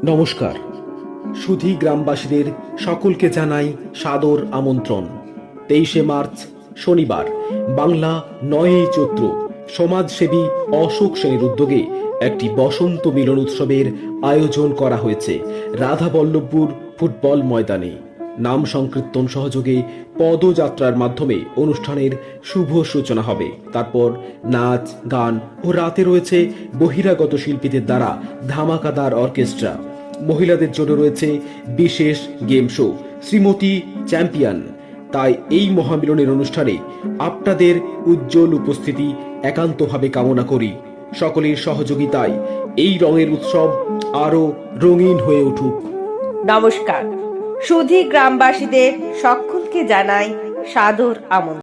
নমস্কার। সুধী গ্রামবাসীদের সকলকে জানাই সাদর আমন্ত্রণ। 23শে মার্চ শনিবার, বাংলা 9ই চৈত্র, সমাজসেবী অশোক সেনের উদ্যোগে একটি বসন্ত মিলন উৎসবের আয়োজন করা হয়েছে রাধাবল্লভপুর ফুটবল ময়দানে। নাম সংকীর্তন সহযোগে পদযাত্রার মাধ্যমে অনুষ্ঠানের শুভ সূচনা হবে। তারপর নাচ, গান ও রাতে রয়েছে বহিরাগত শিল্পীদের দ্বারা ধামাকাদার অর্কেস্ট্রা। মহিলাদের জন্য রয়েছে বিশেষ গেম শো, শ্রীমতী চ্যাম্পিয়ন। তাই এই মহামিলনের অনুষ্ঠানে আপনাদের উজ্জ্বল উপস্থিতি একান্তভাবে কামনা করি। সকলের সহযোগিতায় এই রঙের উৎসব আরো রঙিন হয়ে উঠুক। নমস্কার। সুধী গ্রামবাসীদের সকলকে জানাই সাদর আমন্ত্রণ।